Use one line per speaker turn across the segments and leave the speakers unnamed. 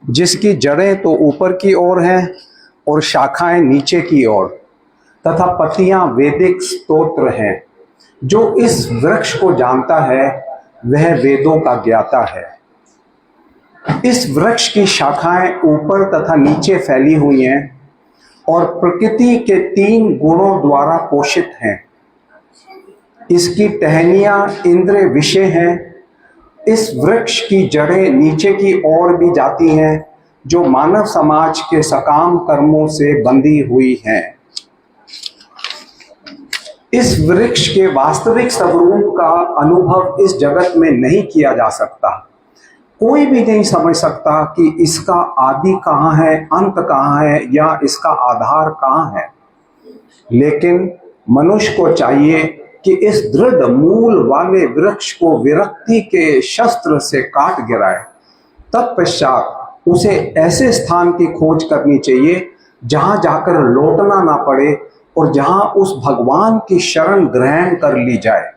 जिसकी जड़ें तो ऊपर की ओर हैं और शाखाएं नीचे की ओर, तथा पत्तियां वैदिक स्तोत्र हैं। जो इस वृक्ष को जानता है वह वेदों का ज्ञाता है। इस वृक्ष की शाखाएं ऊपर तथा नीचे फैली हुई हैं और प्रकृति के 3 गुणों द्वारा पोषित हैं। इसकी टहनियां इंद्रिय विषय हैं। इस वृक्ष की जड़ें नीचे की ओर भी जाती हैं, जो मानव समाज के सकाम कर्मों से बंधी हुई हैं। इस वृक्ष के वास्तविक स्वरूप का अनुभव इस जगत में नहीं किया जा सकता। कोई भी नहीं समझ सकता कि इसका आदि कहाँ है, अंत कहाँ है, या इसका आधार कहाँ है। लेकिन मनुष्य को चाहिए कि इस दृढ़ मूल वाले वृक्ष को विरक्ति के शस्त्र से काट गिराए। तत्पश्चात उसे ऐसे स्थान की खोज करनी चाहिए जहां जाकर लौटना ना पड़े और जहां उस भगवान की शरण ग्रहण कर ली जाए,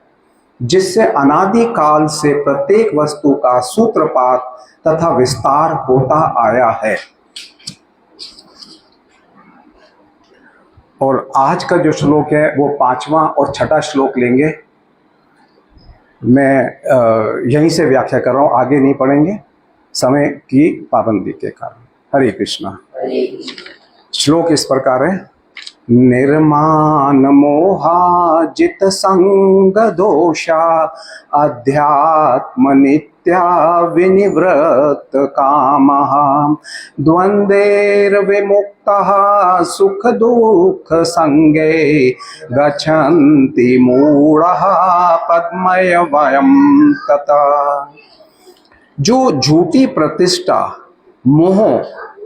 जिससे अनादि काल से प्रत्येक वस्तु का सूत्रपात तथा विस्तार होता आया है। और आज का जो श्लोक है वो 5वां और 6ठा श्लोक लेंगे। मैं यहीं से व्याख्या कर रहा हूँ, आगे नहीं पढ़ेंगे समय की पाबंदी के कारण। हरे कृष्णा। श्लोक इस प्रकार है। निर्माण मोहाजित संग दोषा अध्यात्म नित्या विनिवृत्त कामः द्वंद्वैर विमुक्तः सुख दुख संगे गच्छन्ति मूढ़ः पद्मयवयं तथा। जो झूठी प्रतिष्ठा, मोह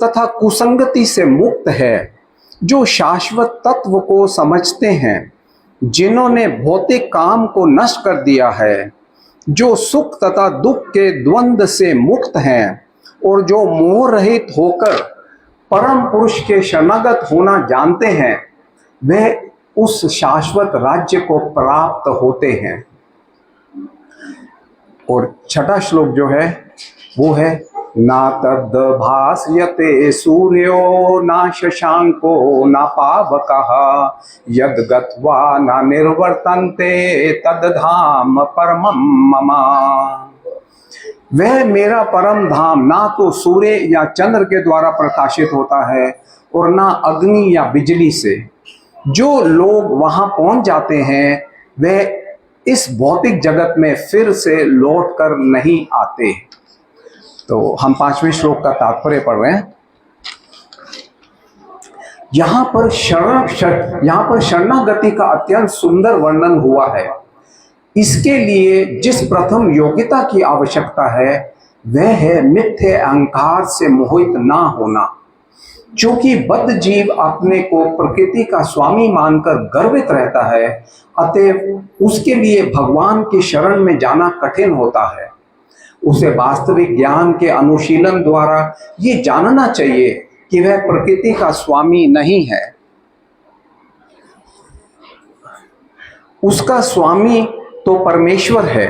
तथा कुसंगति से मुक्त है, जो शाश्वत तत्व को समझते हैं, जिन्होंने भौतिक काम को नष्ट कर दिया है, जो सुख तथा दुख के द्वंद्व से मुक्त हैं और जो मोह रहित होकर परम पुरुष के शरणागत होना जानते हैं, वह उस शाश्वत राज्य को प्राप्त होते हैं। और 6ठा श्लोक जो है वो है ना तद भास्यते सूर्यो ना शशांको ना पावकः यद गत्वा ना निर्वर्तन्ते तद धाम परमं मम। वह मेरा परम धाम ना तो सूर्य या चंद्र के द्वारा प्रकाशित होता है और ना अग्नि या बिजली से। जो लोग वहां पहुंच जाते हैं वह इस भौतिक जगत में फिर से लौट कर नहीं आते। तो हम 5वें श्लोक का तात्पर्य पढ़ रहे हैं। यहाँ पर शरणागति का अत्यंत सुंदर वर्णन हुआ है। इसके लिए जिस प्रथम योग्यता की आवश्यकता है वह है मिथ्य अहंकार से मोहित ना होना। क्योंकि बद्ध जीव अपने को प्रकृति का स्वामी मानकर गर्वित रहता है, अतएव उसके लिए भगवान की शरण में जाना कठिन होता है। उसे वास्तविक ज्ञान के अनुशीलन द्वारा ये जानना चाहिए कि वह प्रकृति का स्वामी नहीं है। उसका स्वामी तो परमेश्वर है।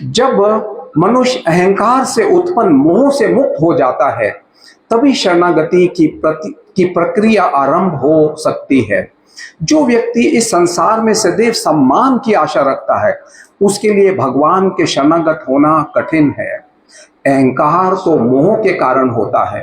जब मनुष्य अहंकार से उत्पन्न मोह से मुक्त हो जाता है तभी शरणागति की प्रक्रिया आरंभ हो सकती है। जो व्यक्ति इस संसार में सदैव सम्मान की आशा रखता है उसके लिए भगवान के शरणागत होना कठिन है। अहंकार तो मोह के कारण होता है,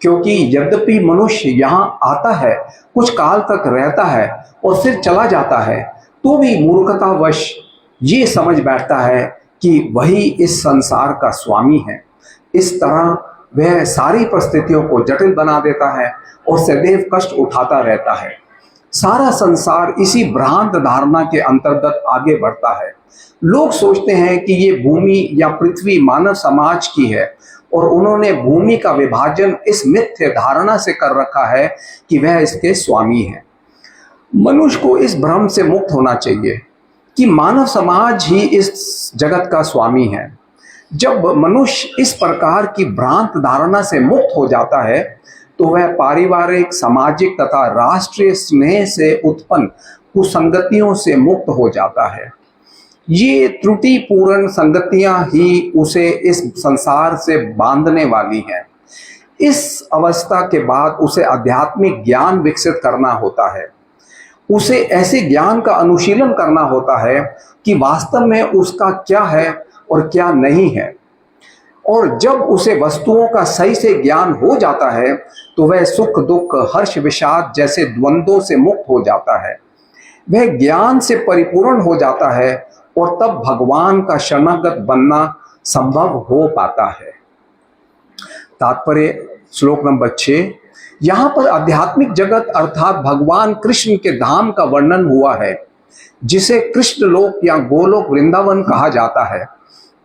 क्योंकि यद्यपि मनुष्य यहाँ आता है, कुछ काल तक रहता है और फिर चला जाता है, तो भी मूर्खतावश ये समझ बैठता है कि वही इस संसार का स्वामी है। इस तरह वह सारी परिस्थितियों को जटिल बना देता है और सदैव कष्ट उठाता रहता है। सारा संसार इसी भ्रांत धारणा के अंतर्गत आगे बढ़ता है। लोग सोचते हैं कि ये भूमि या पृथ्वी मानव समाज की है और उन्होंने भूमि का विभाजन इस मिथ्य धारणा से कर रखा है कि वह इसके स्वामी है। मनुष्य को इस भ्रम से मुक्त होना चाहिए कि मानव समाज ही इस जगत का स्वामी है। जब मनुष्य इस प्रकार की भ्रांत धारणा से मुक्त हो जाता है तो वह पारिवारिक, सामाजिक तथा राष्ट्रीय स्नेह से उत्पन्न कुसंगतियों से मुक्त हो जाता है। ये त्रुटिपूर्ण संगतियां ही उसे इस संसार से बांधने वाली हैं। इस अवस्था के बाद उसे आध्यात्मिक ज्ञान विकसित करना होता है। उसे ऐसे ज्ञान का अनुशीलन करना होता है कि वास्तव में उसका क्या है और क्या नहीं है। और जब उसे वस्तुओं का सही से ज्ञान हो जाता है तो वह सुख दुख हर्ष विषाद जैसे द्वंद्वों से मुक्त हो जाता है, वह ज्ञान से परिपूर्ण हो जाता है और तब भगवान का शरणागत बनना संभव हो पाता है। तात्पर्य श्लोक नंबर 6। यहाँ पर आध्यात्मिक जगत अर्थात भगवान कृष्ण के धाम का वर्णन हुआ है, जिसे कृष्ण लोक या गोलोक वृंदावन कहा जाता है।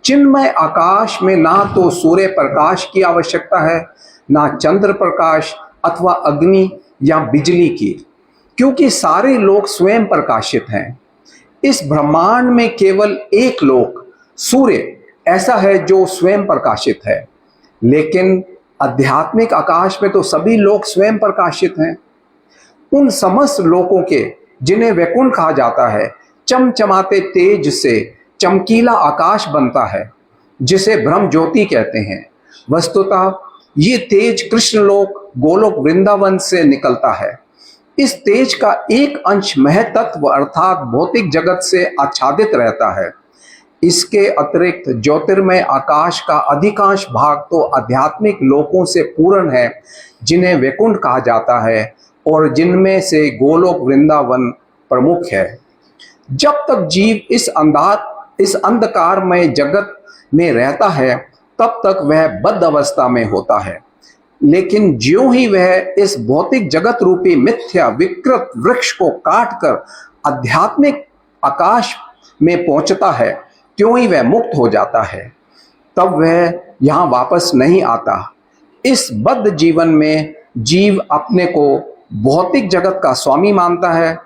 चिन्मय आकाश में ना तो सूर्य प्रकाश की आवश्यकता है, ना चंद्र प्रकाश अथवा अग्नि या बिजली की, क्योंकि सारे लोक स्वयं प्रकाशित हैं। इस ब्रह्मांड में केवल एक लोक सूर्य ऐसा है जो स्वयं प्रकाशित है, लेकिन आध्यात्मिक आकाश में तो सभी लोक स्वयं प्रकाशित हैं। उन समस्त लोकों के, जिन्हें वैकुंठ कहा जाता है, चमचमाते तेज से चमकीला आकाश बनता है, जिसे ब्रह्म ज्योति कहते हैं। वस्तुतः ये तेज कृष्ण लोक गोलोक वृंदावन से निकलता है। इस तेज का एक अंश महतत्व अर्थात भौतिक जगत से आच्छादित रहता है। इसके अतिरिक्त ज्योतिर्मय आकाश का अधिकांश भाग तो आध्यात्मिक लोकों से पूर्ण है, जिन्हें वैकुंठ कहा जाता है और जिनमें से गोलोक वृंदावन प्रमुख है। जब तक जीव इस अंधकारमय जगत में रहता है तब तक वह बद्ध अवस्था में होता है, लेकिन ज्यों ही वह इस भौतिक जगत रूपी मिथ्या विकृत वृक्ष को काटकर आध्यात्मिक आकाश में पहुंचता है, त्यों ही वह मुक्त हो जाता है। तब वह यहाँ वापस नहीं आता। इस बद्ध जीवन में जीव अपने को भौतिक जगत का स्वामी मानता है,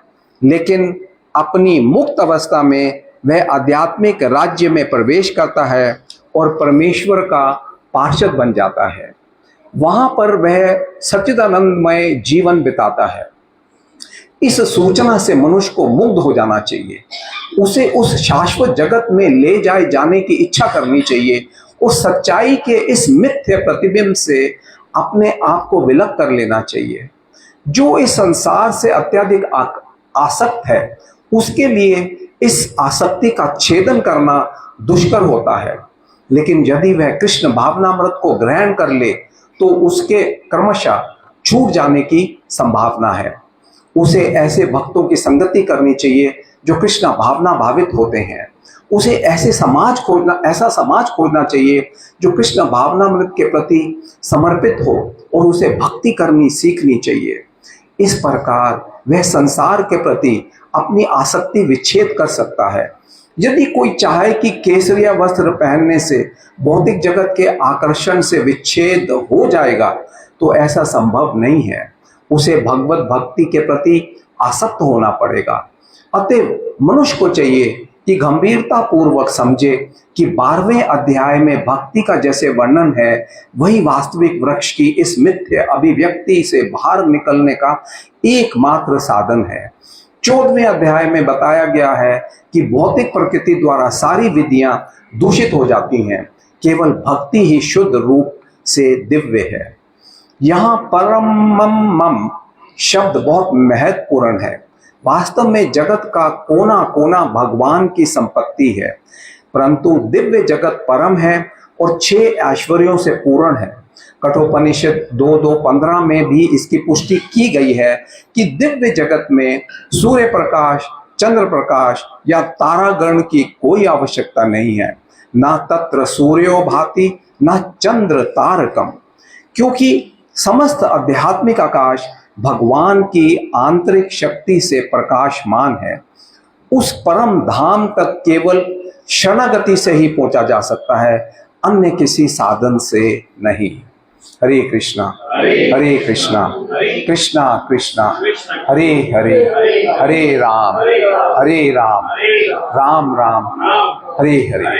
लेकिन अपनी मुक्त अवस्था में वह आध्यात्मिक राज्य में प्रवेश करता है और परमेश्वर का पार्षद बन जाता है। वहां पर वह सच्चिदानंदमय जीवन बिताता है। इस सूचना से मनुष्य को मुग्ध हो जाना चाहिए। उसे उस शाश्वत जगत में ले जाए जाने की इच्छा करनी चाहिए। उस सच्चाई के इस मिथ्य प्रतिबिंब से अपने आप को विलग कर लेना चाहिए। जो इस संसार से अत्यधिक आसक्त है, उसके लिए इस आसक्ति का छेदन करना दुष्कर होता है, लेकिन यदि वह कृष्ण भावनामृत को ग्रहण कर ले तो उसके क्रमशः छूट जाने की संभावना है। उसे ऐसे भक्तों की संगति करनी चाहिए जो कृष्ण भावना भावित होते हैं। उसे ऐसा समाज खोजना चाहिए जो कृष्ण भावनामृत के प्रति समर्पित हो और उसे भक्ति करनी सीखनी चाहिए। इस प्रकार वह संसार के प्रति अपनी आसक्ति विच्छेद कर सकता है। यदि कोई चाहे कि केसरिया वस्त्र पहनने से भौतिक जगत के आकर्षण से विच्छेद हो जाएगा, तो ऐसा संभव नहीं है। उसे भगवत भक्ति के प्रति आसक्त होना पड़ेगा। अतएव मनुष्य को चाहिए कि गंभीरता पूर्वक समझे कि 12वें अध्याय में भक्ति का जैसे वर्णन है, वही वास्तविक वृक्ष की इस मिथ्य अभिव्यक्ति से बाहर निकलने का एकमात्र साधन है। 14वें अध्याय में बताया गया है कि भौतिक प्रकृति द्वारा सारी विधियां दूषित हो जाती हैं, केवल भक्ति ही शुद्ध रूप से दिव्य है। यहाँ परमम शब्द बहुत महत्वपूर्ण है। वास्तव में जगत का कोना कोना भगवान की संपत्ति है, परंतु दिव्य जगत परम है और 6 ऐश्वर्यों से पूर्ण है। कठोपनिषद 2:2-15 में भी इसकी पुष्टि की गई है कि दिव्य जगत में सूर्य प्रकाश, चंद्र प्रकाश या तारागण की कोई आवश्यकता नहीं है। ना तत्र सूर्यो भाति ना चंद्र तारकम, क्योंकि समस्त आध्यात्मिक आकाश भगवान की आंतरिक शक्ति से प्रकाशमान है। उस परम धाम तक केवल शरणागति से ही पहुंचा जा सकता है, अन्य किसी साधन से नहीं। हरे कृष्णा हरे कृष्णा कृष्णा कृष्णा हरे हरे, हरे राम राम राम हरे हरे।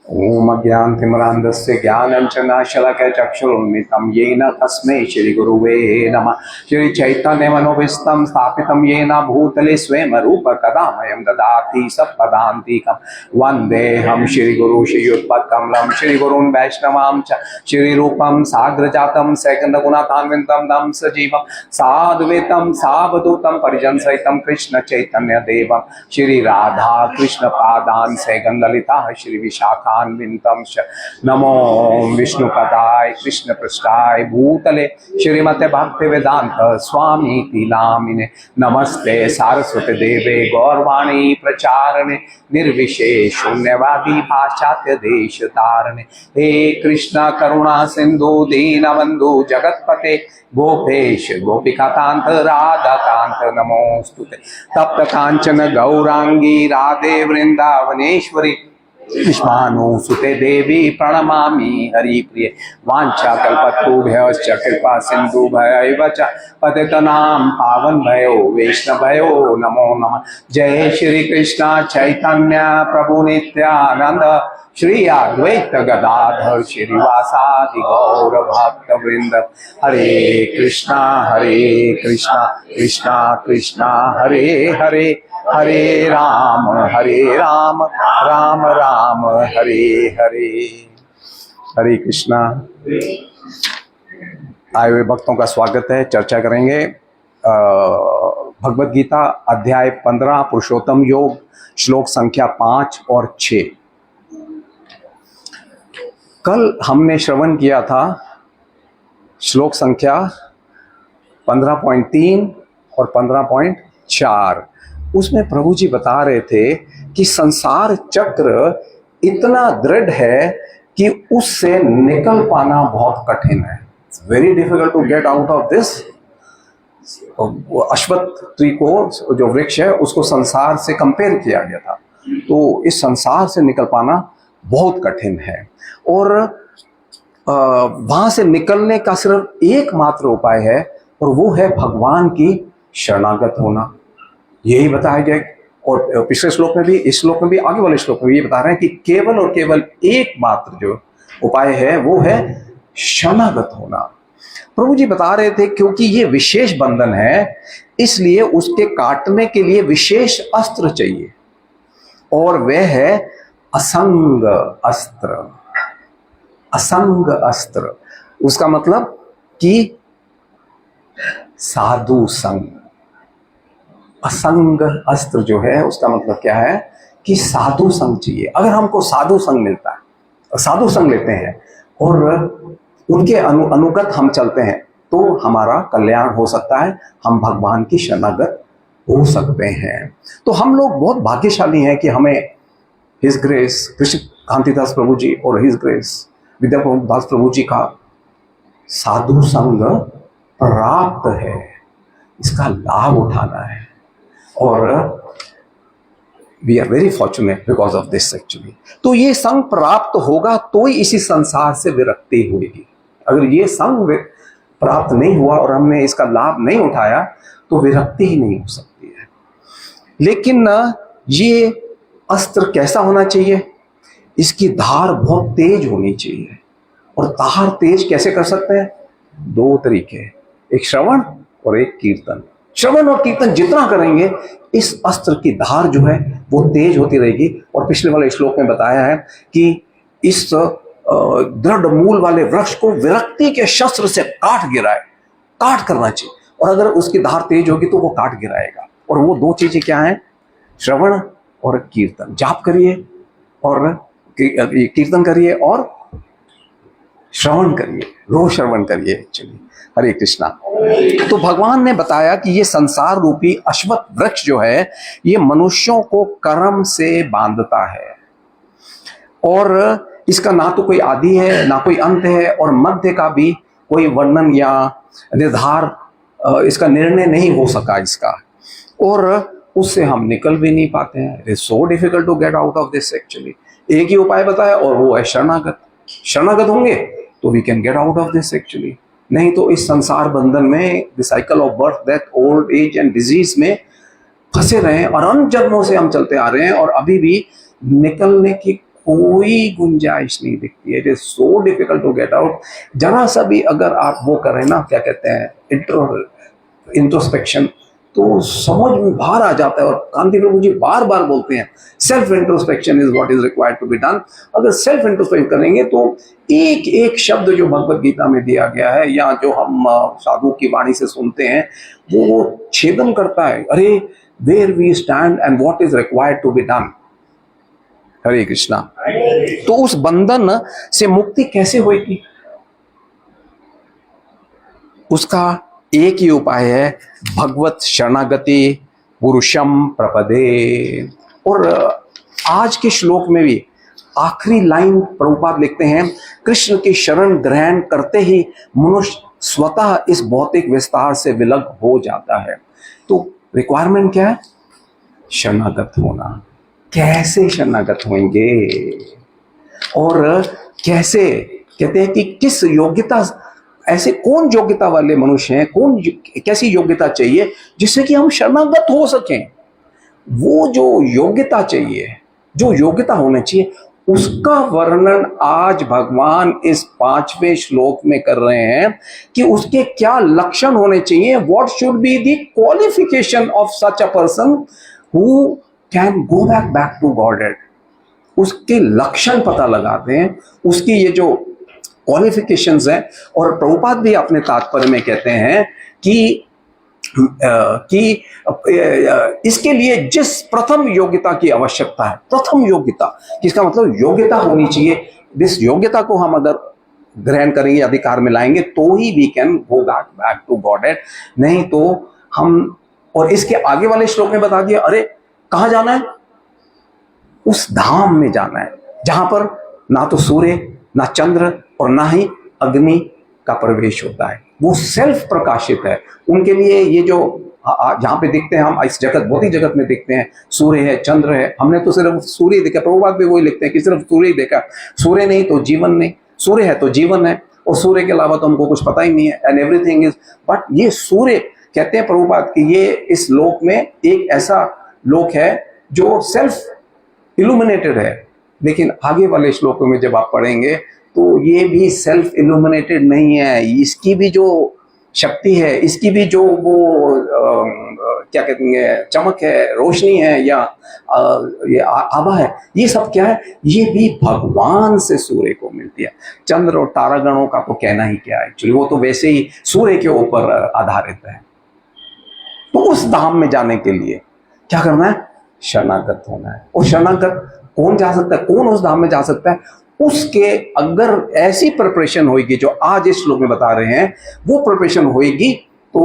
ओम अज्ञानतिमिरान्धस्य ज्ञानाञ्जनशलाकया चक्षुरुन्मिलितं येन तस्मै श्रीगुरुवे नमः। श्रीचैतन्यमनोभीष्टं स्थापितं येन भूतले स्वयं रूप कदा मह्यं ददाति सत्पदान्तिकं वन्देऽहं श्रीगुरु श्रीयुतपत्कमलं श्रीगुरून् वैष्णवां च श्रीरूपं साग्रजातं सैकन्दगुणान्वितं दं सजीवं साद्वैतं सावधूतं परिजनसहितं कृष्णचैतन्यदेवं श्रीराधा कृष्णपादान् सैकन्दललिता श्रीविशाखा नमो विष्णुपदाय कृष्ण पृष्ठाय भूतले श्रीमते भक्ति वेदांत स्वामी तिलामिने नमस्ते सारस्वती देवे गौरवाणी प्रचारणे निर्विशेष शून्यवादी पाश्चात्य देश तारणे हे कृष्ण करुणा सिंधु दीनबंधु जगतपते गोपेश गोपिकांत राधा कांत नमोस्तुते तप्त कांचन गौरांगी राधे वृंदावनेश्वरी विष्णुसुते देवी प्रणमामि हरिप्रिये वाञ्छाकल्पतरुभ्यश्च कृपा सिन्धुभ्यैव च पतितानां पावनभयो वैष्णवभयो नमो नमः। जय श्री कृष्ण चैतन्य प्रभु नित्यानंद श्री अद्वैत गदाधर श्रीवासादि गौर भक्त वृंद हरे कृष्णा कृष्णा कृष्णा हरे हरे हरे राम राम राम हरे हरे। हरे कृष्णा। आए हुए भक्तों का स्वागत है। चर्चा करेंगे भगवद गीता अध्याय 15 पुरुषोत्तम योग श्लोक संख्या 5 और 6। कल हमने श्रवण किया था श्लोक संख्या 15.3 और 15.4। उसमें प्रभु जी बता रहे थे कि संसार चक्र इतना दृढ़ है कि उससे निकल पाना बहुत कठिन है। Very difficult to get out of this. अश्वत्थी को जो वृक्ष है उसको संसार से कंपेयर किया गया था, तो इस संसार से निकल पाना बहुत कठिन है। और वहां से निकलने का सिर्फ एकमात्र उपाय है और वो है भगवान की शरणागत होना। यही बताया गया। और पिछले श्लोक में भी, इस श्लोक में भी, आगे वाले श्लोक में भी ये बता रहे हैं कि केवल और केवल एकमात्र जो उपाय है वो है शरणागत होना। प्रभु जी बता रहे थे क्योंकि ये विशेष बंधन है, इसलिए उसके काटने के लिए विशेष अस्त्र चाहिए, और वह है असंग अस्त्र। असंग अस्त्र उसका मतलब कि साधु संग। असंग अस्त्र जो है उसका मतलब क्या है कि साधु संग चाहिए। अगर हमको साधु संग मिलता है, साधु संग लेते हैं और उनके अनुगत हम चलते हैं तो हमारा कल्याण हो सकता है, हम भगवान की शरणागत हो सकते हैं। तो हम लोग बहुत भाग्यशाली हैं कि हमें हिज ग्रेस कृष्ण कांतिदास प्रभु जी और हिज ग्रेस विद्यादास प्रभु जी का साधु संग प्राप्त है। इसका लाभ उठाना है और we are very fortunate because of this actually. तो ये संग प्राप्त होगा तो ही इसी संसार से विरक्ति होगी। अगर ये संग प्राप्त नहीं हुआ और हमने इसका लाभ नहीं उठाया तो विरक्ति ही नहीं हो सकती है। लेकिन ये अस्त्र कैसा होना चाहिए? इसकी धार बहुत तेज होनी चाहिए। और धार तेज कैसे कर सकते हैं? दो तरीके, एक श्रवण और एक कीर्तन। श्रवण और कीर्तन जितना करेंगे इस अस्त्र की धार जो है वो तेज होती रहेगी। और पिछले वाले श्लोक में बताया है कि इस दृढ़ मूल वाले वृक्ष को विरक्ति के शस्त्र से काट करना चाहिए। और अगर उसकी धार तेज होगी तो वो काट गिराएगा। और वो दो चीजें क्या हैं? श्रवण और कीर्तन। जाप करिए और कीर्तन करिए और श्रवण करिए, रोज श्रवण करिए एक्चुअली। हरे कृष्णा। तो भगवान ने बताया कि ये संसार रूपी अश्वत्थ वृक्ष जो है ये मनुष्यों को कर्म से बांधता है, और इसका ना तो कोई आदि है ना कोई अंत है, और मध्य का भी कोई वर्णन या निर्धार इसका निर्णय नहीं हो सका इसका, और उससे हम निकल भी नहीं पाते हैं। It is so difficult to get out of this actually. एक ही उपाय बताया और वो है शरणागत। शरणागत होंगे तो we can get out of this actually. नहीं तो इस संसार बंधन में, the cycle of birth death old age and disease में फंसे रहे हैं और अनंत जन्मों से हम चलते आ रहे हैं और अभी भी निकलने की कोई गुंजाइश नहीं दिखती है। It is so difficult to get out. जरा सा भी अगर आप वो करें ना, क्या कहते हैं, इंट्रोस्पेक्शन, तो समझ में बाहर आ जाता है। और कांति प्रभु जी बार बार बोलते हैं self introspection is what is required to be done. अगर सेल्फ इंट्रोस्पेक्शन करेंगे तो एक एक शब्द जो भगवत गीता में दिया गया है या जो हम साधु की वाणी से सुनते हैं वो छेदन करता है। अरे where we stand and what is required to be done. Hare Krishna. तो उस बंधन से मुक्ति कैसे होगी? उसका एक ही उपाय है, भगवत शरणागति पुरुषम प्रपदे। और आज के श्लोक में भी आखिरी लाइन प्रभुपाद लिखते हैं, कृष्ण की शरण ग्रहण करते ही मनुष्य स्वतः इस भौतिक विस्तार से विलग हो जाता है। तो रिक्वायरमेंट क्या है? शरणागत होना। कैसे शरणागत होंगे और कैसे, कहते हैं कि किस योग्यता, ऐसे कौन योग्यता वाले मनुष्य हैं, कौन कैसी योग्यता चाहिए जिससे कि हम शरणागत हो सकें। वो जो योग्यता चाहिए, जो योग्यता होनी चाहिए, उसका वर्णन आज भगवान इस 5वें श्लोक में कर रहे हैं कि उसके क्या लक्षण होने चाहिए। What should be the qualification of such a person who can go back to Godhead. उसके लक्षण पता लगाते हैं, उसकी ये जो क्वालिफिकेशंस हैं। और प्रभुपाद भी अपने तात्पर्य में कहते हैं कि इसके लिए जिस प्रथम योग्यता की आवश्यकता है, प्रथम योग्यता, जिसका मतलब योग्यता होनी चाहिए, जिस योग्यता को हम अगर ग्रहण करेंगे, अधिकार में लाएंगे, तो ही we can go back to godhead. नहीं तो हम, और इसके आगे वाले श्लोक में बता दिया, अरे कहां जाना है? उस धाम में जाना है जहां पर ना तो सूर्य, ना चंद्र और ना ही अग्नि का प्रवेश होता है। वो सेल्फ प्रकाशित है। उनके लिए ये जो जहां पे दिखते हैं, हम इस जगत, भौतिक जगत में दिखते हैं, सूर्य है, चंद्र है, हमने तो सिर्फ सूर्य देखा। प्रभुपाद भी वही लिखते हैं कि सिर्फ सूर्य ही देखा। सूर्य नहीं तो जीवन नहीं, सूर्य है तो जीवन है, और सूर्य के अलावा तो हमको कुछ पता ही नहीं है। एंड एवरीथिंग इज, बट ये सूर्य, कहते हैं प्रभुपाद कि ये इस लोक में एक ऐसा लोक है जो सेल्फ इल्यूमिनेटेड है। लेकिन आगे वाले श्लोकों में जब आप पढ़ेंगे तो ये भी सेल्फ इल्यूमिनेटेड नहीं है। इसकी भी जो शक्ति है, इसकी भी जो वो क्या कहते हैं, चमक है, रोशनी है, या ये आभा है, ये सब क्या है? ये भी भगवान से सूर्य को मिलती है। चंद्र और तारागणों का तो कहना ही क्या है, एक्चुअली वो तो वैसे ही सूर्य के ऊपर आधारित है। तो उस धाम में जाने के लिए क्या करना है? शरणागत होना है। और शरणागत कौन जा सकता है? कौन उस धाम में जा सकता है? उसके अगर ऐसी प्रिपरेशन होगी जो आज इस श्लोक में बता रहे हैं, वो प्रिपरेशन होगी, तो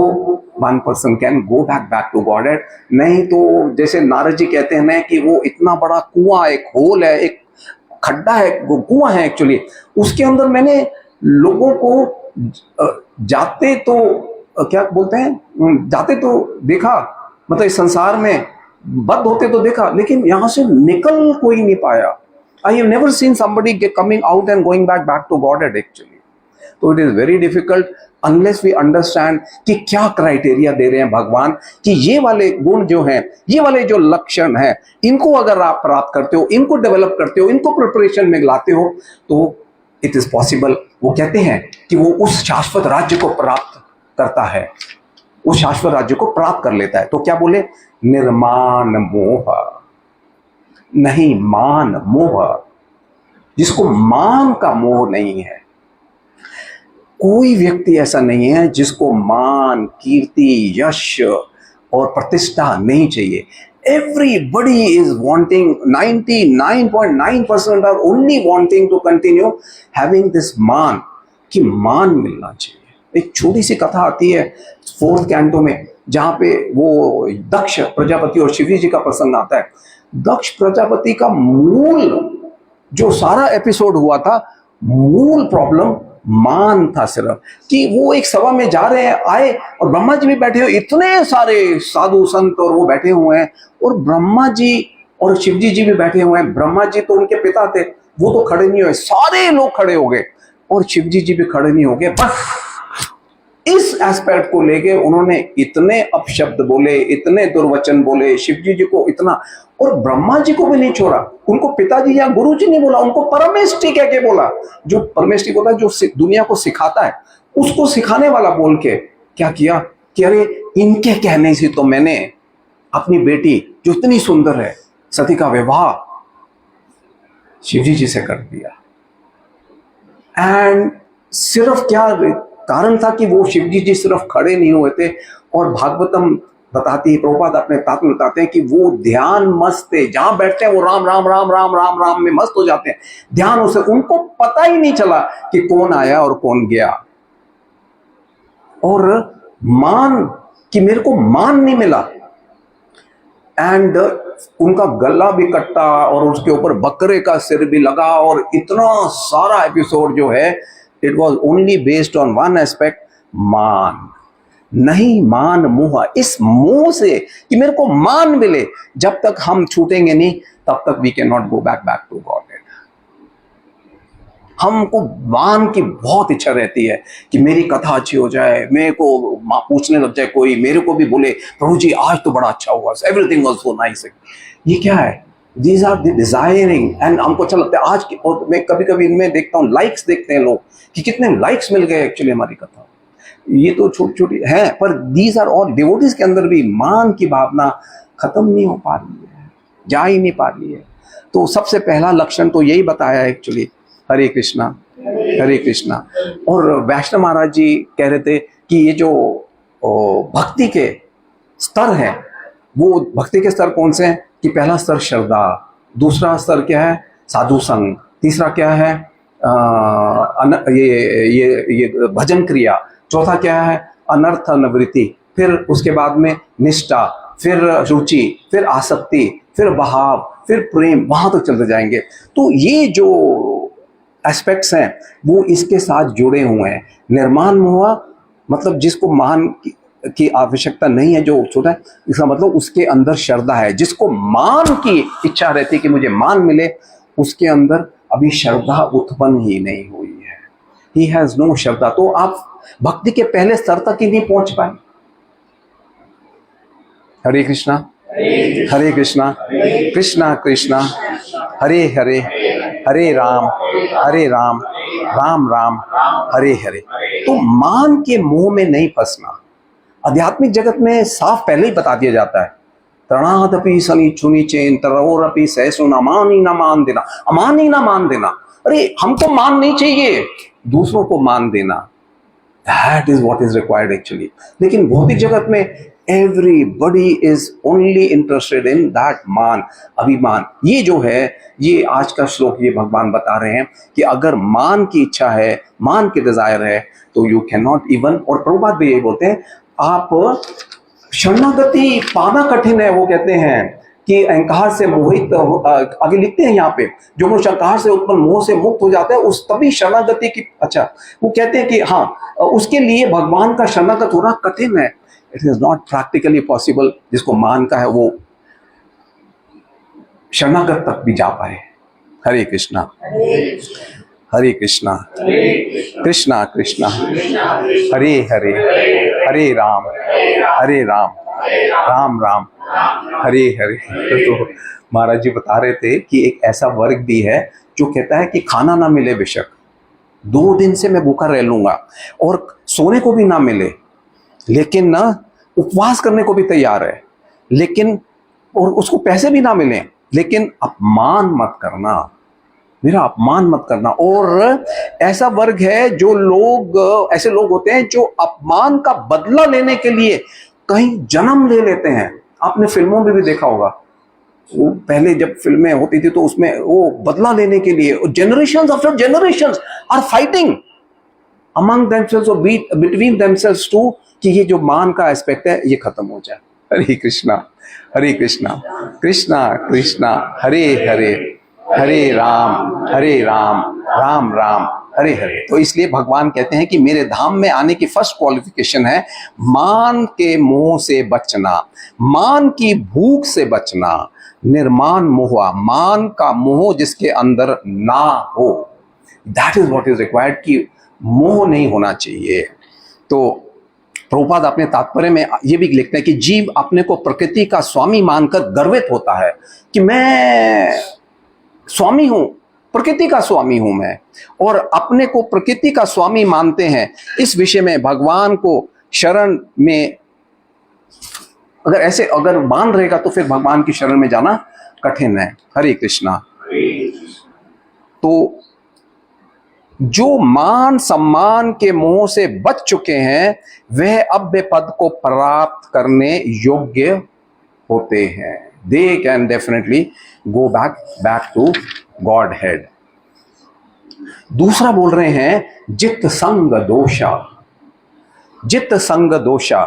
one person can go back to godhead. नहीं तो जैसे नारद जी कहते हैं ना कि वो इतना बड़ा कुआं, एक होल है, एक खड्डा है, वो कुआं है एक्चुअली, उसके अंदर मैंने लोगों को जाते तो क्या बोलते हैं, जाते तो देखा, मतलब इस संसार में बद्ध होते तो देखा, लेकिन यहां से निकल कोई नहीं पाया। I have never seen somebody coming out and going back to Godhead actually. So it is very difficult unless we understand कि क्या क्राइटेरिया दे रहे हैं भगवान, कि ये वाले गुण जो हैं, ये वाले जो लक्षण हैं, इनको अगर आप प्राप्त करते हो, इनको डेवलप करते हो, इनको प्रिपरेशन में लाते हो, तो इट इज पॉसिबल। वो कहते हैं कि वो उस शाश्वत राज्य को प्राप्त करता है, उस शाश्वत राज्य को प्राप्त कर लेता है। तो क्या बोले? निर्माण मोह, नहीं मान मोह। जिसको मान का मोह नहीं है, कोई व्यक्ति ऐसा नहीं है जिसको मान, कीर्ति, यश और प्रतिष्ठा नहीं चाहिए। Everybody is wanting, 99.9% are only wanting to continue having this मान, कि मान मिलना चाहिए। एक छोटी सी कथा आती है 4th कैंटो में, जहां पे वो दक्ष प्रजापति और शिवजी जी का प्रसंग आता है। दक्ष प्रजापति का मूल जो सारा एपिसोड हुआ था, मूल प्रॉब्लम मान था सिर्फ, कि वो एक सभा में जा रहे हैं, आए और ब्रह्मा जी भी बैठे हुए, इतने सारे साधु संत और वो बैठे हुए हैं, और ब्रह्मा जी और शिवजी जी भी बैठे हुए हैं। ब्रह्मा जी तो उनके पिता थे, वो तो खड़े नहीं हुए, सारे लोग खड़े हो गए, और शिवजी जी भी खड़े नहीं हो गए। बस इस एस्पेक्ट को लेके उन्होंने इतने अपशब्द बोले, इतने दुर्वचन बोले शिव जी को इतना, और ब्रह्मा जी को भी नहीं छोड़ा। उनको पिताजी या गुरु जी नहीं बोला, उनको परमेष्टि कह के बोला। जो परमेष्टि होता है, जो दुनिया को सिखाता है, उसको सिखाने वाला बोल के क्या किया कि अरे इनके कहने से तो मैंने अपनी बेटी जो इतनी सुंदर है सती का विवाह शिवजी जी से कर दिया। एंड सिर्फ क्या कारण था कि वो शिवजी जी सिर्फ खड़े नहीं हुए थे, और भागवतम बताती है, प्रभुपाद अपने तात्व में बताते हैं कि वो ध्यान मस्त थे, जहां बैठते हैं वो राम राम राम राम राम राम में मस्त हो जाते हैं, ध्यान उसे, उनको पता ही नहीं चला कि कौन आया और कौन गया। और मान कि मेरे को मान नहीं मिला, एंड उनका गला भी कट्टा और उसके ऊपर बकरे का सिर भी लगा, और इतना सारा एपिसोड जो है it was only based on one aspect, मान। नहीं, मान मोह, इस मोह से कि मेरे को मान मिले, जब तक हम छूटेंगे नहीं तब तक we can not go back to God. हमको मान की बहुत इच्छा रहती है कि मेरी कथा अच्छी हो जाए, मेरे को पूछने लग जाए कोई, मेरे को भी बोले प्रभु जी आज तो बड़ा अच्छा हुआ, एवरीथिंग वाज सो नाइस। ये क्या है? These are the desiring, and हमको अच्छा लगता है आज की, और मैं कभी कभी इनमें देखता हूँ लाइक्स, देखते हैं लोग कि कितने लाइक्स मिल गए एक्चुअली हमारी कथा। ये तो छोटी छोटी है, पर दीज आर ऑल डिवोटीज के अंदर भी मान की भावना खत्म नहीं हो पा रही है, जा ही नहीं पा रही है। तो सबसे पहला लक्षण तो यही बताया एक्चुअली, हरे कृष्णा हरे कृष्णा। और वैष्णव महाराज जी कह रहे थे कि ये जो भक्ति के स्तर हैं, वो भक्ति के स्तर कौन से हैं कि पहला स्तर श्रद्धा, दूसरा स्तर क्या है साधु संग, तीसरा क्या है ये भजन क्रिया, चौथा क्या है अनर्थ निवृत्ति, फिर उसके बाद में निष्ठा, फिर रुचि, फिर आसक्ति, फिर भाव, फिर प्रेम, वहां तक चलते जाएंगे। तो ये जो एस्पेक्ट्स हैं वो इसके साथ जुड़े हुए हैं। निर्माण मोह मतलब जिसको मान की आवश्यकता नहीं है, जो छोटा है, इसका मतलब उसके अंदर श्रद्धा है। जिसको मान की इच्छा रहती है कि मुझे मान मिले, उसके अंदर अभी श्रद्धा उत्पन्न ही नहीं हुई है। ही हैज नो श्रद्धा। तो आप भक्ति के पहले स्तर तक ही नहीं पहुंच पाए। हरे कृष्णा हरे कृष्णा कृष्णा कृष्णा हरे हरे, हरे राम राम राम हरे हरे। तो मान के मोह में नहीं फंसना। आध्यात्मिक जगत में साफ पहले ही बता दिया जाता है, तृणादपि शनि चुनी चेन तरोरपि सहसु न मानी न मान देना, अमानी ना मान देना। अरे हमको मान नहीं चाहिए, दूसरों को मान देना, that is what is required actually. लेकिन भौतिक जगत में everybody is only interested in that मान, अभिमान। ये जो है, ये आज का श्लोक ये भगवान बता रहे हैं कि अगर मान की इच्छा है, मान की डिजायर है, तो यू कैन नॉट इवन, और प्रभुपाद भी यही बोलते हैं, आप शरणागति पाना कठिन है। वो कहते हैं कि अहंकार से मोहित, आगे लिखते हैं यहाँ पे, जो मनुष्य अहंकार से उत्पन्न मोह से मुक्त हो जाता है उस तभी शरणागति की, अच्छा वो कहते हैं कि हाँ, उसके लिए भगवान का शरणागत होना कठिन है। It is not practically possible. जिसको मान का है वो शरणागत तक भी जा पाए। हरे कृष्णा हरे कृष्णा कृष्णा कृष्णा हरे हरे, हरे राम राम राम हरे हरे। तो महाराज जी बता रहे थे कि एक ऐसा वर्ग भी है जो कहता है कि खाना ना मिले बेशक, 2 दिन से मैं भूखा रह लूंगा, और सोने को भी ना मिले, लेकिन ना उपवास करने को भी तैयार है, लेकिन और उसको पैसे भी ना मिले, लेकिन अपमान मत करना, मेरा अपमान मत करना। और ऐसा वर्ग है जो लोग, ऐसे लोग होते हैं जो अपमान का बदला लेने के लिए कहीं जन्म ले लेते हैं। आपने फिल्मों में भी देखा होगा, वो पहले जब फिल्में होती थी तो उसमें वो बदला लेने के लिए generations after generations are fighting among themselves और बिटवीन देमसेल्व्स टू, कि ये जो मान का एस्पेक्ट है ये खत्म हो जाए। हरे कृष्णा कृष्णा कृष्णा हरे हरे, हरे राम राम राम हरे हरे। तो इसलिए भगवान कहते हैं कि मेरे धाम में आने की फर्स्ट क्वालिफिकेशन है मान के मोह से बचना, मान की भूख से बचना, निर्मान मोह, मान का मोह जिसके अंदर ना हो, that is what is required, कि मोह नहीं होना चाहिए। तो प्रभुपाद अपने तात्पर्य में ये भी लिखते हैं कि जीव अपने को प्रकृति का स्वामी मानकर गर्वित होता है कि मैं स्वामी हूं, प्रकृति का स्वामी हूं मैं, और अपने को प्रकृति का स्वामी मानते हैं। इस विषय में भगवान को शरण में अगर मान रहेगा तो फिर भगवान की शरण में जाना कठिन है। हरे कृष्णा। तो जो मान सम्मान के मोह से बच चुके हैं वह अव्य पद को प्राप्त करने योग्य होते हैं। They can definitely go back to Godhead. दूसरा बोल रहे हैं जित संग दोषा। जित संग दोषा,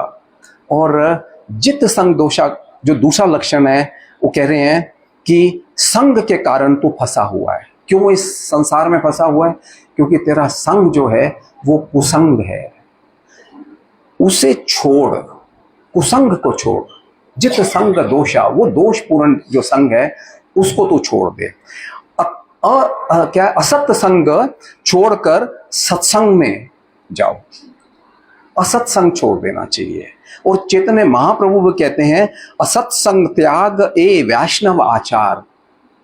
और जित संग दोषा जो दूसरा लक्षण है वो कह रहे हैं कि संग के कारण तू फंसा हुआ है। क्यों इस संसार में फंसा हुआ है? क्योंकि तेरा संग जो है वो कुसंग है। उसे छोड़, कुसंग को छोड़। जित संग दोषा, वो दोषपूर्ण जो संग है उसको तू छोड़ दे। क्या असत संग छोड़कर सत्संग में जाओ। असत्संग छोड़ देना चाहिए। और चैतन्य महाप्रभु भी कहते हैं असत्संग त्याग ए वैष्णव आचार।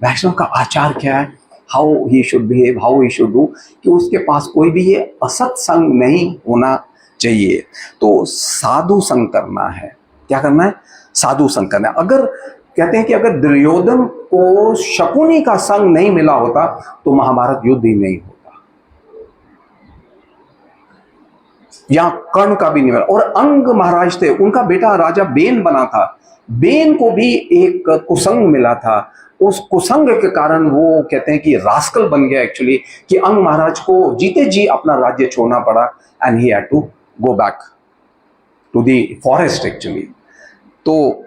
वैष्णव का आचार क्या है? How he should behave, how he should do, कि उसके पास कोई भी ये असत्संग नहीं होना चाहिए। तो साधु संग करना है। क्या करना है? साधु संग करना है। अगर कहते हैं कि अगर दुर्योधन को शकुनी का संग नहीं मिला होता तो महाभारत युद्ध ही नहीं होता, या कर्ण का भी नहीं मिला। और अंग महाराज थे, उनका बेटा राजा बेन बना था, बेन को भी एक कुसंग मिला था। उस कुसंग के कारण वो कहते हैं कि रास्कल बन गया एक्चुअली, कि अंग महाराज को जीते जी अपना राज्य छोड़ना पड़ा and he had to go back to the forest actually. तो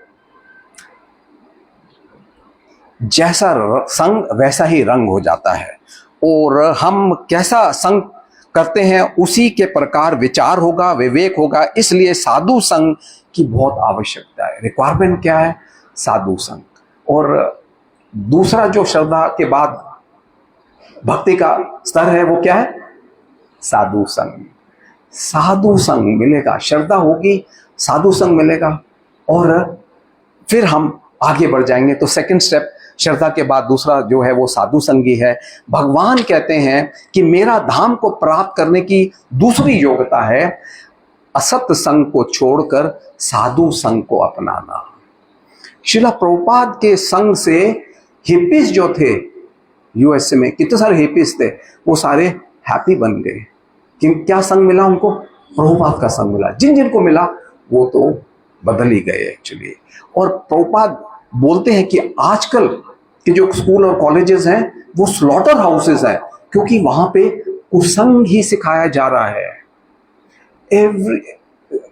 जैसा संग वैसा ही रंग हो जाता है, और हम कैसा संग करते हैं उसी के प्रकार विचार होगा, विवेक होगा। इसलिए साधु संग की बहुत आवश्यकता है। रिक्वायरमेंट क्या है? साधु संग। और दूसरा जो श्रद्धा के बाद भक्ति का स्तर है वो क्या है? साधु संग। साधु संग मिलेगा, श्रद्धा होगी, साधु संग मिलेगा, और फिर हम आगे बढ़ जाएंगे। तो सेकंड स्टेप, श्रद्धा के बाद दूसरा जो है वो साधु संगी है। भगवान कहते हैं कि मेरा धाम को प्राप्त करने की दूसरी योग्यता है असत संग को छोड़कर साधु संग को अपनाना। श्रील प्रभुपाद के संग से हिप्पीज जो थे यूएसए में, कितने सारे हिप्पीज थे, वो सारे हैप्पी बन गए। क्या संग मिला उनको? प्रभुपाद का संग मिला। जिन जिनको मिला वो तो बदल ही गए एक्चुअली। और प्रभुपाद बोलते हैं कि आजकल के जो स्कूल और कॉलेजेस हैं वो स्लॉटर हाउसेस हैं, क्योंकि वहां पे कुसंग ही सिखाया जा रहा है।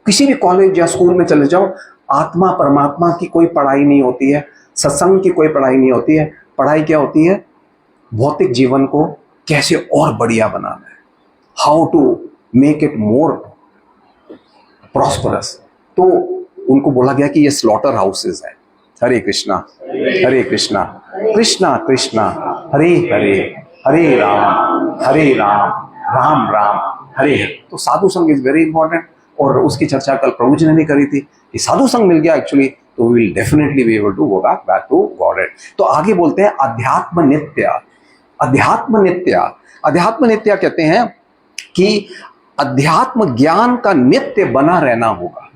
किसी भी कॉलेज या स्कूल में चले जाओ, आत्मा परमात्मा की कोई पढ़ाई नहीं होती है, सत्संग की कोई पढ़ाई नहीं होती है। पढ़ाई क्या होती है? भौतिक जीवन को कैसे और बढ़िया बनाना है, how to make it more prosperous. तो उनको बोला गया कि ये स्लॉटर हाउसेस है। हरे कृष्णा, हरे कृष्णा, कृष्णा कृष्णा हरे हरे, हरे राम, राम राम हरे हरे। तो साधु संग इज वेरी इंपॉर्टेंट, और उसकी चर्चा कल प्रभु जी ने भी करी थी कि साधु संग मिल गया एक्चुअली तो we will definitely be able to go back to Godhead. तो आगे बोलते हैं अध्यात्म नित्य। अध्यात्म नित्य, अध्यात्म नित्य कहते हैं कि अध्यात्म ज्ञान का नित्य बना रहना होगा।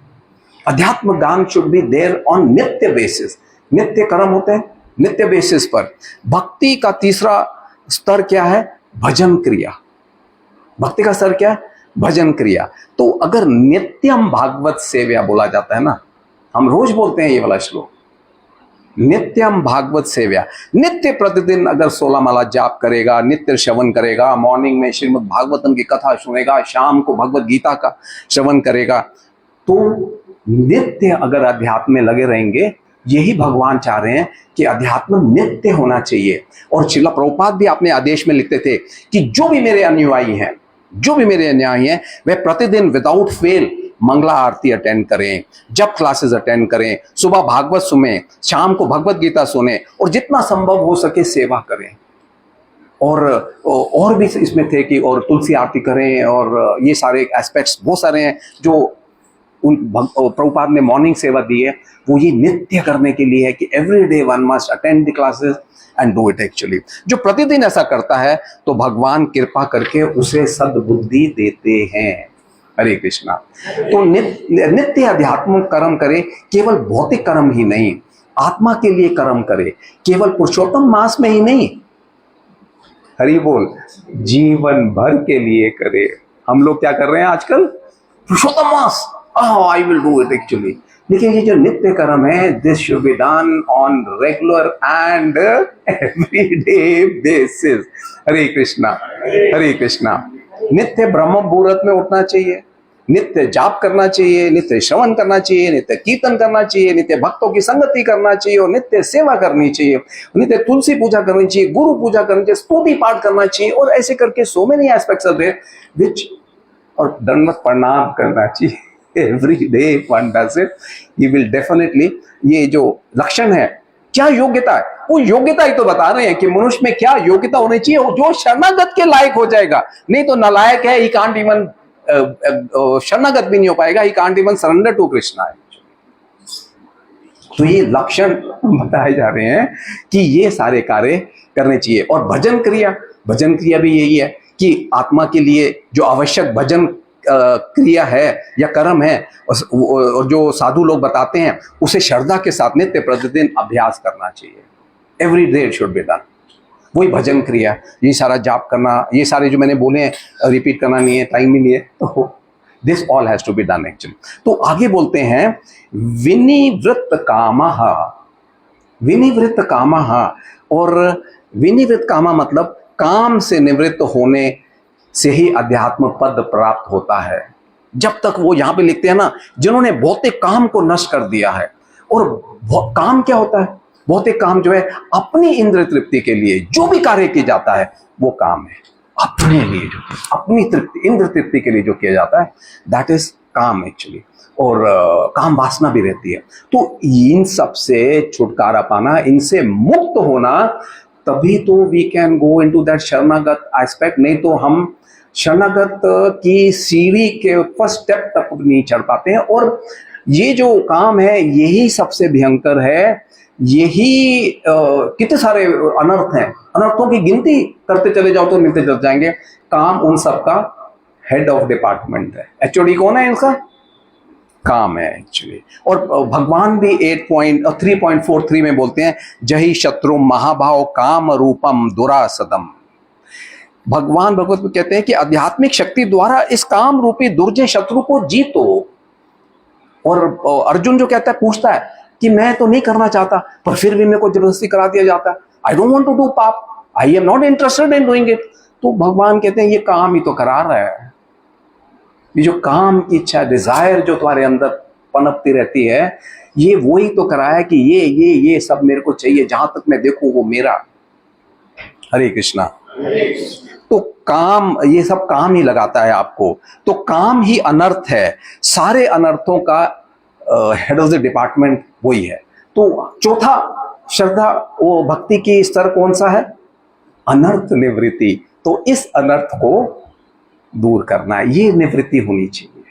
अध्यात्म ज्ञान शुड बी देयर ऑन नित्य बेसिस। नित्य कर्म होते हैं नित्य बेसिस पर। भक्ति का तीसरा स्तर क्या है? भजन क्रिया। भक्ति का स्तर क्या है? भजन क्रिया। तो अगर नित्यम भागवत सेव्या बोला जाता है ना, हम रोज बोलते हैं ये वाला श्लोक, नित्यम भागवत सेव्या। नित्य प्रतिदिन अगर 16 माला जाप करेगा, नित्य श्रवण करेगा, मॉर्निंग में श्रीमद् भागवतम की कथा सुनेगा, शाम को भगवत गीता का श्रवण करेगा, तो नित्य अगर अध्यात्म में लगे रहेंगे, यही भगवान चाह रहे हैं कि अध्यात्म नित्य होना चाहिए। और श्रील प्रभुपाद भी अपने आदेश में लिखते थे कि जो भी मेरे अनुयायी हैं, जो भी मेरे अनुयायी हैं, वे प्रतिदिन विदाउट फेल मंगला आरती अटेंड करें, जब क्लासेस अटेंड करें, सुबह भागवत सुने, शाम को भगवत गीता सुने, और जितना संभव हो सके सेवा करें। और भी इसमें थे कि और तुलसी आरती करें, और ये सारे एस्पेक्ट्स बहुत सारे हैं जो प्रभुपाद ने मॉर्निंग सेवा दी है, वो ये नित्य करने के लिए है कि every day one must attend the classes and do it actually. जो प्रतिदिन ऐसा करता है तो भगवान कृपा करके उसे सद्बुद्धि देते हैं। हरे कृष्णा। तो नित्य अध्यात्म कर्म करे, केवल भौतिक कर्म ही नहीं, आत्मा के लिए कर्म करे, केवल पुरुषोत्तम मास में ही नहीं, हरि बोल, जीवन भर के लिए करे। हम लोग क्या कर रहे हैं आजकल? पुरुषोत्तम मास, I will do it actually. लेकिन ये जो नित्य कर्म है, this should be done on regular and everyday basis. Hare Krishna, Hare Krishna. नित्य ब्रह्म मुहूर्त में उठना चाहिए, नित्य जाप करना चाहिए, नित्य श्रवण करना चाहिए, नित्य कीर्तन करना चाहिए, नित्य भक्तों की संगति करना चाहिए और नित्य सेवा करनी चाहिए, नित्य तुलसी पूजा करनी चाहिए, गुरु पूजा करनी चाहिए, स्तुति पाठ करना चाहिए, और ऐसे करके so many aspects of it which, और दंडवत प्रणाम करना चाहिए। Every day one does it, he will definitely, ये जो लक्षण है, क्या योग्यता है, वो योग्यता ही तो बता रहे हैं कि मनुष्य में क्या योग्यता होनी चाहिए, जो शरणागत के लायक हो जाएगा। नहीं तो नालायक है, ही कांट इवन शरणागत भी नहीं हो पाएगा, he can't even surrender to Krishna. तो ये लक्षण बताए जा रहे हैं कि ये सारे कार्य करने चाहिए। और भजन क्रिया भी यही है कि आत्मा के लिए जो आवश्यक भजन क्रिया है या कर्म है, और जो साधु लोग बताते हैं, उसे श्रद्धा के साथ नित्य प्रतिदिन अभ्यास करना चाहिए। Every day it should be done. वही भजन क्रिया, ये सारा जाप करना, ये सारे जो मैंने बोले हैं रिपीट करना नहीं है, टाइम ही नहीं है, तो this all has to be done actually. तो आगे बोलते हैं विनिवृत्त कामः। विनिवृत्त कामः, और विनिवृत्त कामा मतलब काम से निवृत्त होने से ही अध्यात्म पद प्राप्त होता है। जब तक वो यहां पे लिखते हैं ना, जिन्होंने भौतिक काम को नष्ट कर दिया है। और काम क्या होता है? भौतिक काम जो है अपनी इंद्र तृप्ति के लिए जो भी कार्य किया जाता है वो काम है, अपने लिए जो अपनी तृप्ति, इंद्र तृप्ति के लिए जो किया जाता है, दैट इज काम एक्चुअली। और काम वासना भी रहती है। तो इन सब से छुटकारा पाना, इनसे मुक्त होना, तभी तो we can go into that शरणागत एस्पेक्ट। नहीं तो हम शरणागत की सीढ़ी के फर्स्ट स्टेप तक नहीं चढ़ पाते हैं। और ये जो काम है यही सबसे भयंकर है। यही कितने सारे अनर्थ हैं, अनर्थों की गिनती करते चले जाओ तो मिलते चल जाएंगे। काम उन सबका हेड ऑफ डिपार्टमेंट है। एचओडी कौन है इनका? काम है एक्चुअली। और भगवान भी 3.43 में बोलते हैं, जही शत्रु महाभाव काम रूपम दुरासदम। भगवान भगवत में कहते हैं कि आध्यात्मिक शक्ति द्वारा इस काम रूपी दुर्जय शत्रु को जीतो। और अर्जुन जो कहता है, पूछता है कि मैं तो नहीं करना चाहता, पर फिर भी मेरे को जबरदस्ती करा दिया जाता है। I don't want to do पाप, I am not interested in doing it. तो भगवान कहते हैं ये काम ही तो करा रहा है। ये जो काम की इच्छा, डिजायर जो तुम्हारे अंदर पनपती रहती है, ये वही तो करा है कि ये सब मेरे को चाहिए, जहां तक मैं देखूं वो मेरा। हरे कृष्णा। तो काम, ये सब काम ही लगाता है आपको। तो काम ही अनर्थ है। सारे अनर्थों का हेड ऑफ द डिपार्टमेंट वही है। तो चौथा श्रद्धा, वो भक्ति की स्तर कौन सा है? अनर्थ निवृत्ति। तो इस अनर्थ को दूर करना, ये निवृत्ति होनी चाहिए।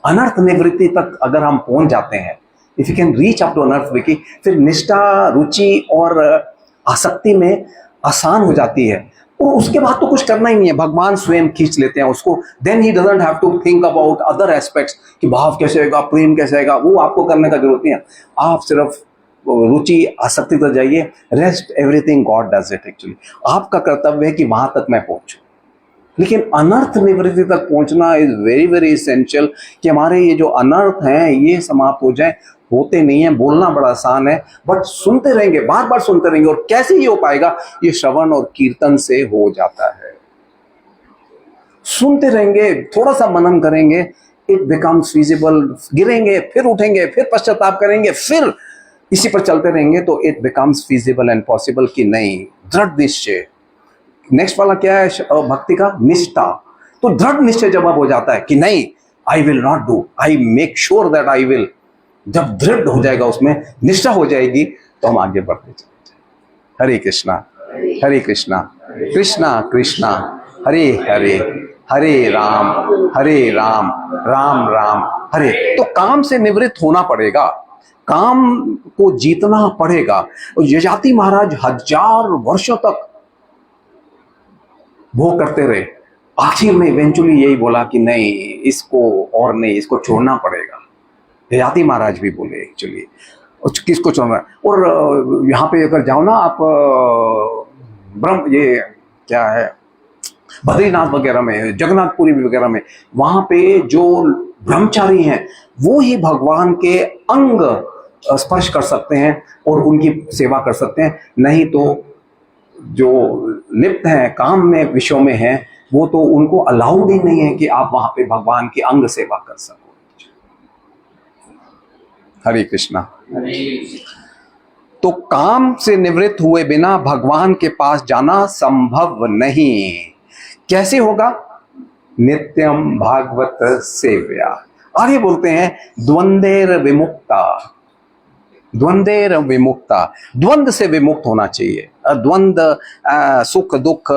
अनर्थ निवृत्ति तक अगर हम पहुंच जाते हैं, if you can reach up to अनर्थ विकी, फिर निष्ठा, रुचि और आसक्ति में आसान हो जाती है। और उसके बाद तो कुछ करना ही नहीं है, भगवान स्वयं खींच लेते हैं उसको। Then he doesn't have to think about other aspects कि भाव कैसे आएगा, प्रेम कैसे आएगा, वो आपको करने का जरूरत नहीं है। आप सिर्फ रुचि, आसक्ति तक जाइए, rest everything God does it actually. आपका कर्तव्य है कि वहां तक मैं पहुंचूं। लेकिन अनर्थ निवृत्ति तक पहुंचना इज वेरी वेरी एसेंशियल, कि हमारे ये जो अनर्थ हैं ये समाप्त हो जाए। होते नहीं है, बोलना बड़ा आसान है, बट सुनते रहेंगे, बार बार सुनते रहेंगे। और कैसे ये हो पाएगा? ये श्रवण और कीर्तन से हो जाता है। सुनते रहेंगे, थोड़ा सा मनन करेंगे, इट बिकम्स फिजिबल। गिरेंगे, फिर उठेंगे, फिर पश्चाताप करेंगे, फिर इसी पर चलते रहेंगे, तो it becomes feasible and possible कि नहीं, दृढ़ निश्चय। नेक्स्ट वाला क्या है भक्ति का? निष्ठा। तो दृढ़ निश्चय जब हो जाता है कि नहीं, I will not do, I make sure that I will, जब दृढ़ हो जाएगा, उसमें निष्ठा हो जाएगी, तो हम आगे बढ़ते चले जाएंगे। हरे कृष्णा, हरे कृष्णा, कृष्णा कृष्णा हरे हरे, हरे राम राम राम अरे तो काम से निवृत्त होना पड़ेगा, काम को जीतना पड़ेगा। यजाति महाराज 1000 वर्षों तक वो करते रहे, आखिर में इवेंचुअली यही बोला कि नहीं, इसको और नहीं, इसको छोड़ना पड़ेगा। यजाति महाराज भी बोले एक्चुअली किसको छोड़ना। और यहाँ पे अगर जाओ ना आप ब्रह्म, ये क्या है, बद्रीनाथ वगैरह में, जगन्नाथपुरी वगैरह में, वहां पे जो ब्रह्मचारी हैं वो ही भगवान के अंग स्पर्श कर सकते हैं और उनकी सेवा कर सकते हैं। नहीं तो जो लिप्त हैं काम में, विषयों में हैं, वो तो उनको अलाउड ही नहीं है कि आप वहां पे भगवान की अंग सेवा कर सको। हरे कृष्णा। तो काम से निवृत्त हुए बिना भगवान के पास जाना संभव नहीं। कैसे होगा? नित्यम भागवत सेव्या। आगे बोलते हैं द्वंद्वेर विमुक्ता, द्वंद्वेर विमुक्ता, द्वंद्व से विमुक्त होना चाहिए। द्वंद्व, सुख दुख,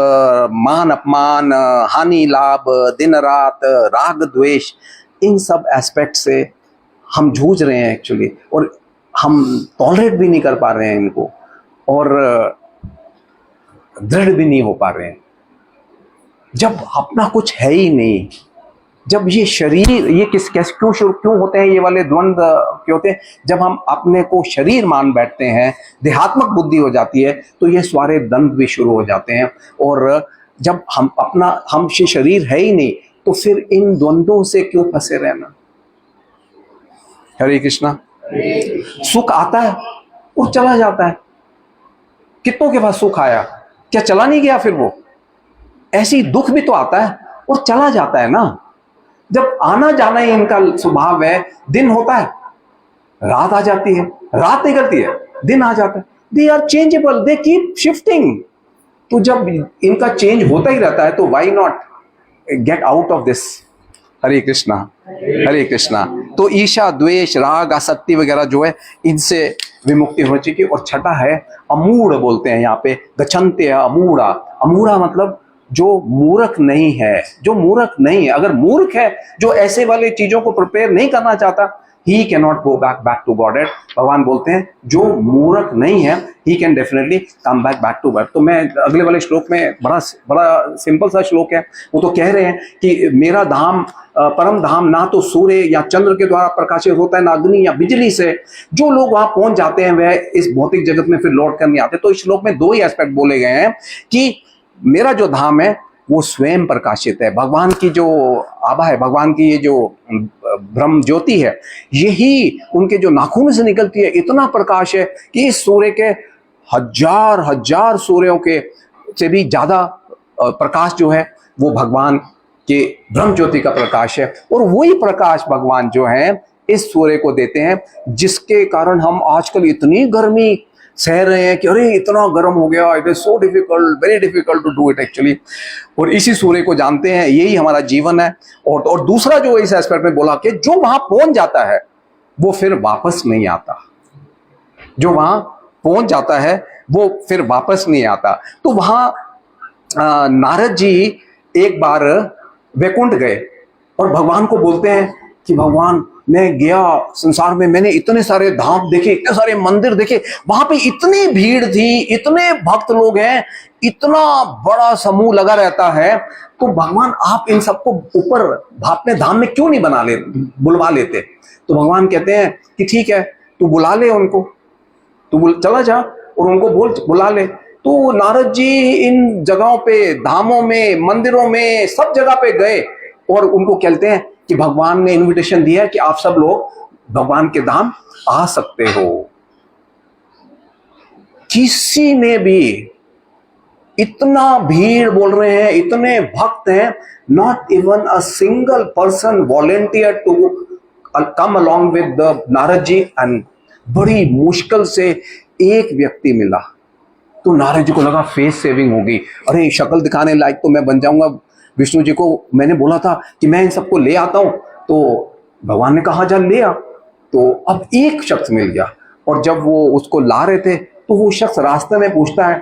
मान अपमान, हानि लाभ, दिन रात, राग द्वेष, इन सब एस्पेक्ट से हम जूझ रहे हैं एक्चुअली, और हम टॉलरेट भी नहीं कर पा रहे हैं इनको, और दृढ़ भी नहीं हो पा रहे हैं। जब अपना कुछ है ही नहीं, जब ये शरीर, ये क्यों होते हैं ये वाले द्वंद्व क्यों होते हैं? जब हम अपने को शरीर मान बैठते हैं, देहात्मक बुद्धि हो जाती है, तो ये सारे द्वंद्व भी शुरू हो जाते हैं। और जब हम ये शरीर है ही नहीं, तो फिर इन द्वंद्वों से क्यों फंसे रहना? हरे कृष्णा। सुख आता है और चला जाता है। कितनों के पास सुख आया, क्या चला नहीं गया फिर वो? ऐसी दुख भी तो आता है और चला जाता है ना। जब आना जाना ही इनका स्वभाव है, दिन होता है, रात आ जाती है, रात निकलती है, दिन आ जाता है। They are changeable, they keep shifting. तो जब इनका चेंज होता ही रहता है, तो why not get out of this? Hare Krishna, Hare Krishna. तो ईर्ष्या, द्वेष, राग, आसक्ति वगैरह जो है, इनसे विमुक्ति होनी चाहिए। और छठा है अमूढ़, बोलते हैं यहाँ पे गच्छन्ते अमूढ़ा। अमूढ़ा मतलब जो मूर्ख नहीं है, जो मूर्ख नहीं है। अगर मूर्ख है, जो ऐसे वाले चीजों को प्रिपेयर नहीं करना चाहता, he cannot go back to Godhead। भगवान बोलते हैं जो मूर्ख नहीं है, he can definitely come back to God। तो मैं अगले वाले श्लोक में, बड़ा सिंपल सा श्लोक है, वो तो कह रहे हैं कि मेरा धाम, परम धाम, ना तो सूर्य या चंद्र के द्वारा प्रकाशित होता है, ना अग्नि या बिजली से। जो लोग वहां पहुंच जाते हैं वह इस भौतिक जगत में फिर लौट कर नहीं आते। तो इस श्लोक में दो ही एस्पेक्ट बोले गए हैं कि मेरा जो धाम है वो स्वयं प्रकाशित है। भगवान की जो आभा है, भगवान की ये जो ब्रह्म ज्योति है, यही उनके जो नाखून से निकलती है, इतना प्रकाश है कि इस सूर्य के हजार सूर्यों के से भी ज्यादा प्रकाश जो है वो भगवान के ब्रह्म ज्योति का प्रकाश है। और वही प्रकाश भगवान जो है इस सूर्य को देते हैं, जिसके कारण हम आजकल इतनी गर्मी सह रहे हैं कि अरे इतना गर्म हो गया, it is so difficult, very difficult to do it actually. और इसी सूर्य को जानते हैं, यही हमारा जीवन है। और दूसरा जो इस एस्पेक्ट में बोला कि जो वहां पहुंच जाता है वो फिर वापस नहीं आता, जो वहां पहुंच जाता है वो फिर वापस नहीं आता। तो वहां नारद जी एक बार वैकुंठ गए और भगवान को बोलते हैं कि भगवान, मैं गया संसार में, मैंने इतने सारे धाम देखे, इतने सारे मंदिर देखे, वहां पे इतनी भीड़ थी, इतने भक्त लोग हैं, इतना बड़ा समूह लगा रहता है, तो भगवान आप इन सबको ऊपर अपने धाम में क्यों नहीं बुलवा लेते? तो भगवान कहते हैं कि ठीक है, तू बुला ले उनको, तू चला जा और उनको बुला ले। तो नारद जी इन जगहों पे, धामों में, मंदिरों में, सब जगह पे गए और उनको कहते हैं कि भगवान ने इनविटेशन दिया है कि आप सब लोग भगवान के धाम आ सकते हो। किसी ने भी, इतना भीड़ बोल रहे हैं, इतने भक्त हैं, not even a single person volunteer to come along with the Narad ji. And बड़ी मुश्किल से एक व्यक्ति मिला। तो नारद जी को लगा फेस सेविंग होगी, अरे शक्ल दिखाने लायक तो मैं बन जाऊंगा। विष्णु जी को मैंने बोला था कि मैं इन सबको ले आता हूं, तो भगवान ने कहा जा ले आ। तो अब एक शख्स मिल गया, और जब वो उसको ला रहे थे तो वो शख्स रास्ते में पूछता है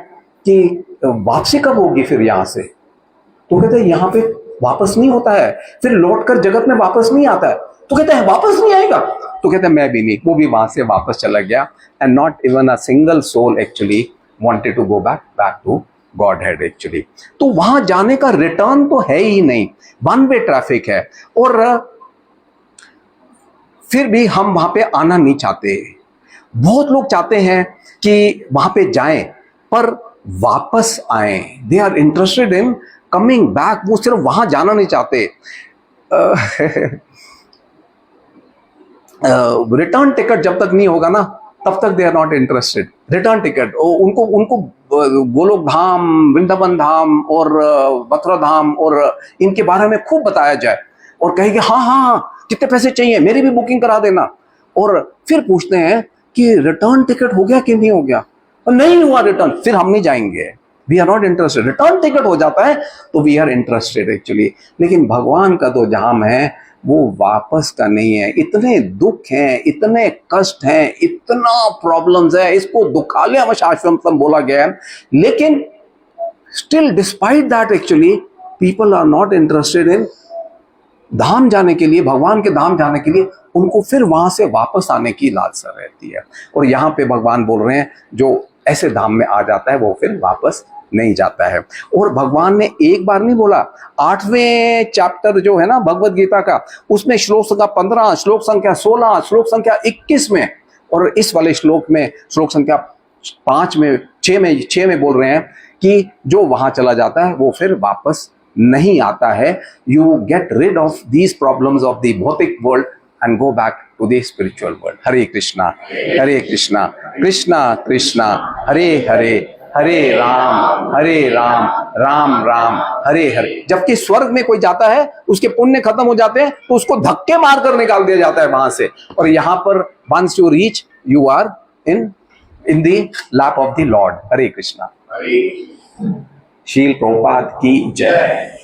कि वापसी कब होगी फिर यहाँ से? तो कहते हैं यहाँ पे वापस नहीं होता है, फिर लौटकर जगत में वापस नहीं आता है। तो कहते हैं वापस नहीं आएगा, तो कहते हैं मैं भी नहीं। वो भी वहां से वापस चला गया, and not even a single soul actually wanted to go back to Godhead actually. तो वहां जाने का रिटर्न तो है ही नहीं, वन वे ट्रैफिक है, और फिर भी हम वहां पे आना नहीं चाहते। बहुत लोग चाहते हैं कि वहां पे जाएं पर वापस आए, they are interested in coming back, वो सिर्फ वहां जाना नहीं चाहते। रिटर्न टिकट जब तक नहीं होगा ना तब तक they are not interested. Return ticket उनको गोलोक धाम, वृंदावन धाम और मथुरा धाम और इनके बारे में खूब बताया जाए और कहेंगे हाँ हाँ कितने पैसे चाहिए, मेरी भी बुकिंग करा देना, और फिर पूछते हैं कि रिटर्न टिकट हो गया कि नहीं हो गया, और नहीं हुआ रिटर्न, फिर हम नहीं जाएंगे, we are not interested. Return ticket हो जाता है तो वी आर इंटरेस्टेड एक्चुअली। लेकिन भगवान का तो धाम है वो वापस का नहीं है। इतने दुख हैं, इतने कष्ट हैं, इतना प्रॉब्लम्स है, इसको दुखालय आश्रम बोला गया है, लेकिन still despite that actually people are not interested in धाम जाने के लिए, भगवान के धाम जाने के लिए उनको फिर वहां से वापस आने की लालसा रहती है। और यहाँ पे भगवान बोल रहे हैं जो ऐसे धाम में आ जाता है वो फिर वापस नहीं जाता है। और भगवान ने एक बार नहीं बोला, 8वें चैप्टर जो है ना भगवत गीता का, उसमें श्लोक संख्या 15, श्लोक संख्या 16, श्लोक संख्या 21 में, और इस वाले श्लोक में श्लोक संख्या 6 में बोल रहे हैं कि जो वहां चला जाता है वो फिर वापस नहीं आता है। You get rid of these problems of the भौतिक world and go back to the spiritual world. Hare Krishna Krishna Krishna Hare Hare, Hare Ram Ram Ram Hare Hare. जबकि स्वर्ग में कोई जाता है उसके पुण्य खत्म हो जाते हैं तो उसको धक्के मारकर निकाल दिया जाता है वहां से, और यहां पर once you reach you are in the lap of the lord. Hare Krishna. Sheel Prabhupada की जय।